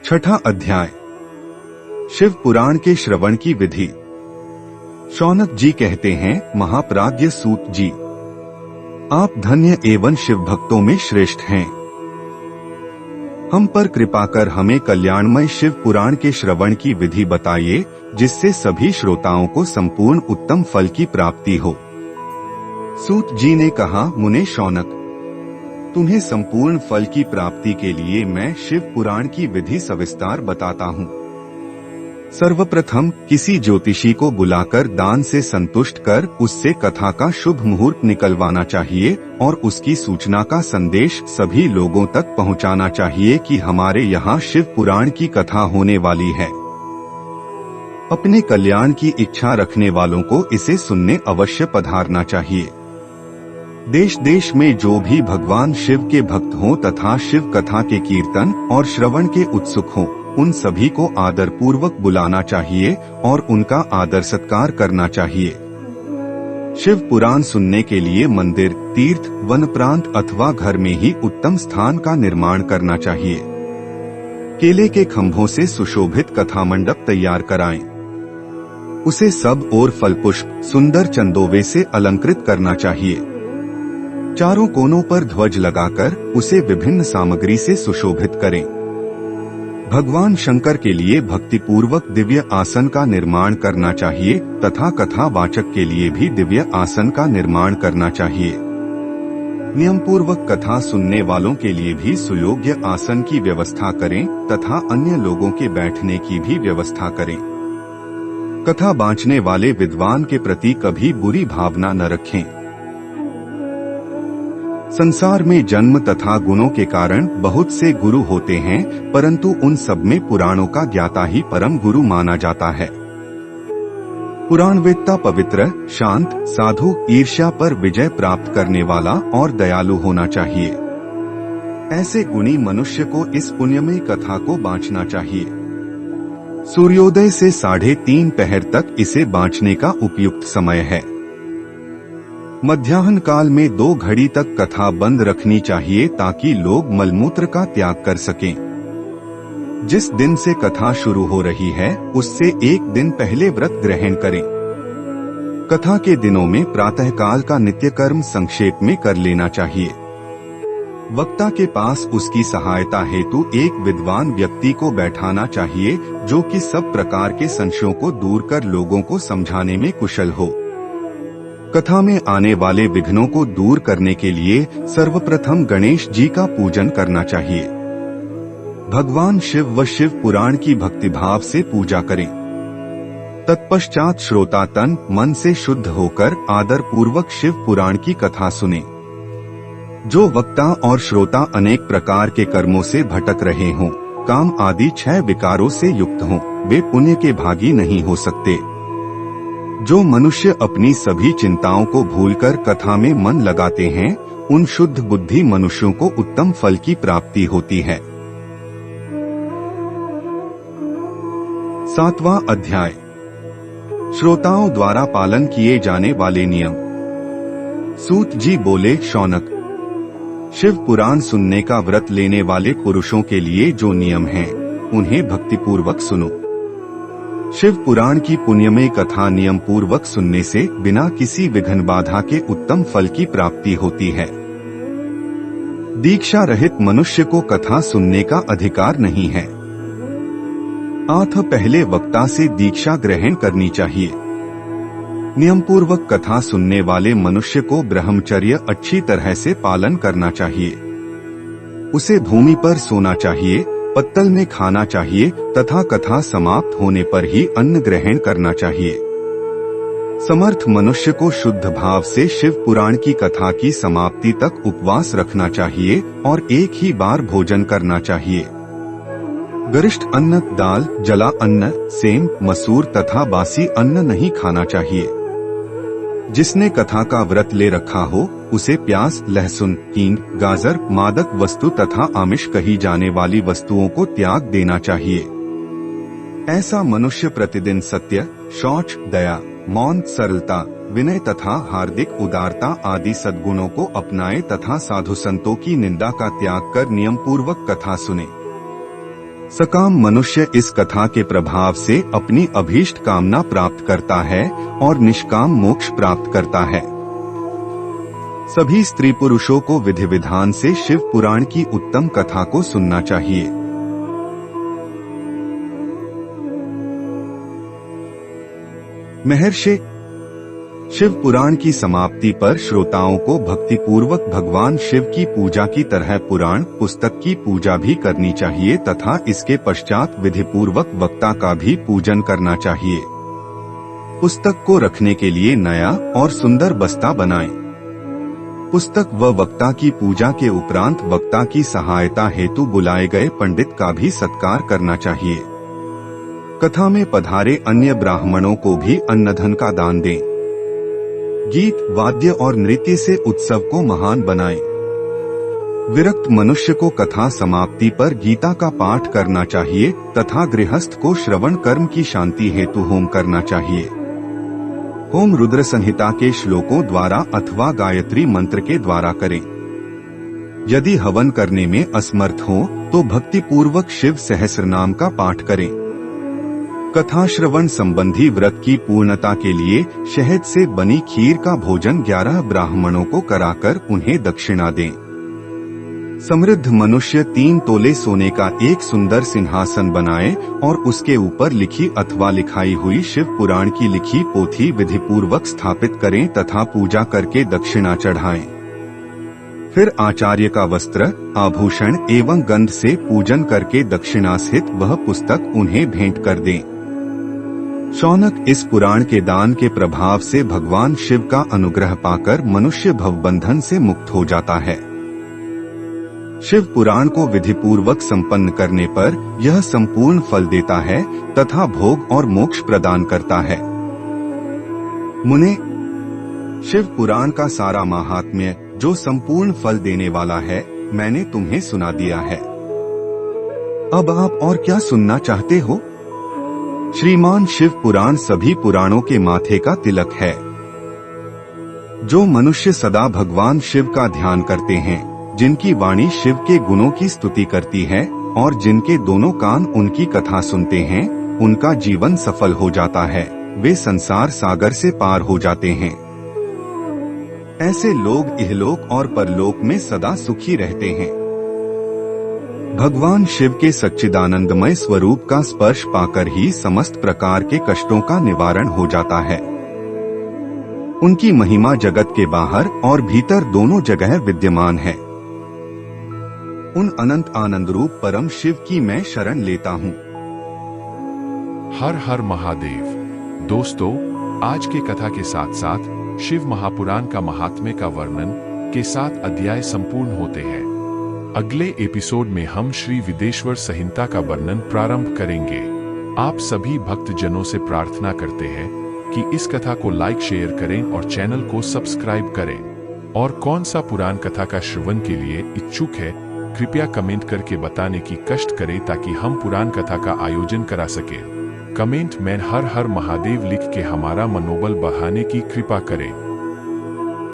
छठा अध्याय। शिव पुराण के श्रवण की विधि। शौनक जी कहते हैं, महाप्राज्य सूत जी, आप धन्य एवं शिव भक्तों में श्रेष्ठ हैं। हम पर कृपा कर हमें कल्याणमय शिव पुराण के श्रवण की विधि बताइए, जिससे सभी श्रोताओं को संपूर्ण उत्तम फल की प्राप्ति हो। सूत जी ने कहा, मुने शौनक, तुम्हें संपूर्ण फल की प्राप्ति के लिए मैं शिव पुराण की विधि सविस्तार बताता हूँ। सर्वप्रथम किसी ज्योतिषी को बुलाकर दान से संतुष्ट कर उससे कथा का शुभ मुहूर्त निकलवाना चाहिए और उसकी सूचना का संदेश सभी लोगों तक पहुंचाना चाहिए कि हमारे यहाँ शिव पुराण की कथा होने वाली है। अपने कल्याण की इच्छा रखने वालों को इसे सुनने अवश्य पधारना चाहिए। देश देश में जो भी भगवान शिव के भक्त हों तथा शिव कथा के कीर्तन और श्रवण के उत्सुक हों, उन सभी को आदर पूर्वक बुलाना चाहिए और उनका आदर सत्कार करना चाहिए। शिव पुराण सुनने के लिए मंदिर, तीर्थ, वन प्रांत अथवा घर में ही उत्तम स्थान का निर्माण करना चाहिए। केले के खंभों से सुशोभित कथा मंडप तैयार कराएं। उसे सब और फल पुष्प सुंदर चंदोवे से अलंकृत करना चाहिए। चारों कोनों पर ध्वज लगाकर उसे विभिन्न सामग्री से सुशोभित करें। भगवान शंकर के लिए भक्तिपूर्वक दिव्य आसन का निर्माण करना चाहिए तथा कथा वाचक के लिए भी दिव्य आसन का निर्माण करना चाहिए। नियम पूर्वक कथा सुनने वालों के लिए भी सुयोग्य आसन की व्यवस्था करें तथा अन्य लोगों के बैठने की भी व्यवस्था करें। कथा बांचने वाले विद्वान के प्रति कभी बुरी भावना न रखें। संसार में जन्म तथा गुणों के कारण बहुत से गुरु होते हैं, परंतु उन सब में पुराणों का ज्ञाता ही परम गुरु माना जाता है। पुराणवेत्ता पवित्र, शांत, साधु, ईर्ष्या पर विजय प्राप्त करने वाला और दयालु होना चाहिए। ऐसे गुणी मनुष्य को इस पुण्यमयी कथा को बांचना चाहिए। सूर्योदय से 3:30 पहर तक इसे बांचने का उपयुक्त समय है। मध्याह्न काल में 2 घड़ी तक कथा बंद रखनी चाहिए ताकि लोग मलमूत्र का त्याग कर सकें। जिस दिन से कथा शुरू हो रही है उससे 1 दिन पहले व्रत ग्रहण करें। कथा के दिनों में प्रातःकाल का नित्य कर्म संक्षेप में कर लेना चाहिए। वक्ता के पास उसकी सहायता हेतु एक विद्वान व्यक्ति को बैठाना चाहिए जो कि सब प्रकार के संशयों को दूर कर लोगों को समझाने में कुशल हो। कथा में आने वाले विघ्नों को दूर करने के लिए सर्वप्रथम गणेश जी का पूजन करना चाहिए। भगवान शिव व शिव पुराण की भक्तिभाव से पूजा करें। तत्पश्चात श्रोता तन मन से शुद्ध होकर आदर पूर्वक शिव पुराण की कथा सुने। जो वक्ता और श्रोता अनेक प्रकार के कर्मों से भटक रहे हों, काम आदि 6 विकारों से युक्त हों, वे पुण्य के भागी नहीं हो सकते। जो मनुष्य अपनी सभी चिंताओं को भूलकर कथा में मन लगाते हैं, उन शुद्ध बुद्धि मनुष्यों को उत्तम फल की प्राप्ति होती है। 7वां अध्याय। श्रोताओं द्वारा पालन किए जाने वाले नियम। सूत जी बोले, शौनक, शिव पुराण सुनने का व्रत लेने वाले पुरुषों के लिए जो नियम हैं, उन्हें भक्तिपूर्वक सुनो। शिव पुराण की पुण्यमय कथा नियम पूर्वक सुनने से बिना किसी विघ्न बाधा के उत्तम फल की प्राप्ति होती है। दीक्षा रहित मनुष्य को कथा सुनने का अधिकार नहीं है। पहले वक्ता से दीक्षा ग्रहण करनी चाहिए। नियम पूर्वक कथा सुनने वाले मनुष्य को ब्रह्मचर्य अच्छी तरह से पालन करना चाहिए। उसे भूमि पर सोना चाहिए, पत्तल में खाना चाहिए तथा कथा समाप्त होने पर ही अन्न ग्रहण करना चाहिए। समर्थ मनुष्य को शुद्ध भाव से शिव पुराण की कथा की समाप्ति तक उपवास रखना चाहिए और एक ही बार भोजन करना चाहिए। गरिष्ठ अन्न, दाल, जला अन्न, सेम, मसूर तथा बासी अन्न नहीं खाना चाहिए। जिसने कथा का व्रत ले रखा हो उसे प्याज, लहसुन, हींग, गाजर, मादक वस्तु तथा आमिष कही जाने वाली वस्तुओं को त्याग देना चाहिए। ऐसा मनुष्य प्रतिदिन सत्य, शौच, दया, मौन, सरलता, विनय तथा हार्दिक उदारता आदि सद्गुणों को अपनाए तथा साधु संतों की निंदा का त्याग कर नियम पूर्वक कथा सुने। सकाम मनुष्य इस कथा के प्रभाव से अपनी अभीष्ट कामना प्राप्त करता है और निष्काम मोक्ष प्राप्त करता है। सभी स्त्री पुरुषों को विधि विधान से शिव पुराण की उत्तम कथा को सुनना चाहिए। महर्षि, शिव पुराण की समाप्ति पर श्रोताओं को भक्तिपूर्वक भगवान शिव की पूजा की तरह पुराण पुस्तक की पूजा भी करनी चाहिए तथा इसके पश्चात विधिपूर्वक वक्ता का भी पूजन करना चाहिए। पुस्तक को रखने के लिए नया और सुंदर बस्ता बनाएं। पुस्तक व वक्ता की पूजा के उपरांत वक्ता की सहायता हेतु बुलाए गए पंडित का भी सत्कार करना चाहिए। कथा में पधारे अन्य ब्राह्मणों को भी अन्नधन का दान दें। गीत, वाद्य और नृत्य से उत्सव को महान बनाएं। विरक्त मनुष्य को कथा समाप्ति पर गीता का पाठ करना चाहिए तथा गृहस्थ को श्रवण कर्म की शांति हेतु होम करना चाहिए। होम रुद्र संहिता के श्लोकों द्वारा अथवा गायत्री मंत्र के द्वारा करें। यदि हवन करने में असमर्थ हो तो भक्तिपूर्वक शिव सहस्रनाम का पाठ करें। कथा श्रवण संबंधी व्रत की पूर्णता के लिए शहद से बनी खीर का भोजन 11 ब्राह्मणों को कराकर उन्हें दक्षिणा दें। समृद्ध मनुष्य 3 तोले सोने का एक सुंदर सिंहासन बनाए और उसके ऊपर लिखी अथवा लिखाई हुई शिव पुराण की लिखी पोथी विधिपूर्वक स्थापित करें तथा पूजा करके दक्षिणा चढ़ाएं। फिर आचार्य का वस्त्र, आभूषण एवं गंध से पूजन करके दक्षिणा सहित वह पुस्तक उन्हें भेंट कर दें। शौनक, इस पुराण के दान के प्रभाव से भगवान शिव का अनुग्रह पाकर मनुष्य भवबंधन से मुक्त हो जाता है। शिव पुराण को विधिपूर्वक संपन्न करने पर यह संपूर्ण फल देता है तथा भोग और मोक्ष प्रदान करता है। मुने, शिव पुराण का सारा महात्म्य जो संपूर्ण फल देने वाला है मैंने तुम्हें सुना दिया है। अब आप और क्या सुनना चाहते हो? श्रीमान शिव पुराण सभी पुराणों के माथे का तिलक है। जो मनुष्य सदा भगवान शिव का ध्यान करते हैं, जिनकी वाणी शिव के गुणों की स्तुति करती है और जिनके दोनों कान उनकी कथा सुनते हैं, उनका जीवन सफल हो जाता है। वे संसार सागर से पार हो जाते हैं। ऐसे लोग इहलोक और परलोक में सदा सुखी रहते हैं। भगवान शिव के सच्चिदानंदमय स्वरूप का स्पर्श पाकर ही समस्त प्रकार के कष्टों का निवारण हो जाता है। उनकी महिमा जगत के बाहर और भीतर दोनों जगह विद्यमान है। उन अनंत आनंद रूप परम शिव की मैं शरण लेता हूँ। हर हर महादेव। दोस्तों, आज के कथा के साथ साथ शिव महापुराण का महात्म्य का वर्णन के 7 अध्याय संपूर्ण होते हैं। अगले एपिसोड में हम श्री विदेश्वर संहिता का वर्णन प्रारंभ करेंगे। आप सभी भक्तजनों से प्रार्थना करते हैं कि इस कथा को लाइक शेयर करें और चैनल को सब्सक्राइब करें। और कौन सा पुराण कथा का श्रवण के लिए इच्छुक है, कृपया कमेंट करके बताने की कष्ट करें ताकि हम पुराण कथा का आयोजन करा सकें। कमेंट में हर हर महादेव लिख के हमारा मनोबल बढ़ाने की कृपा करें।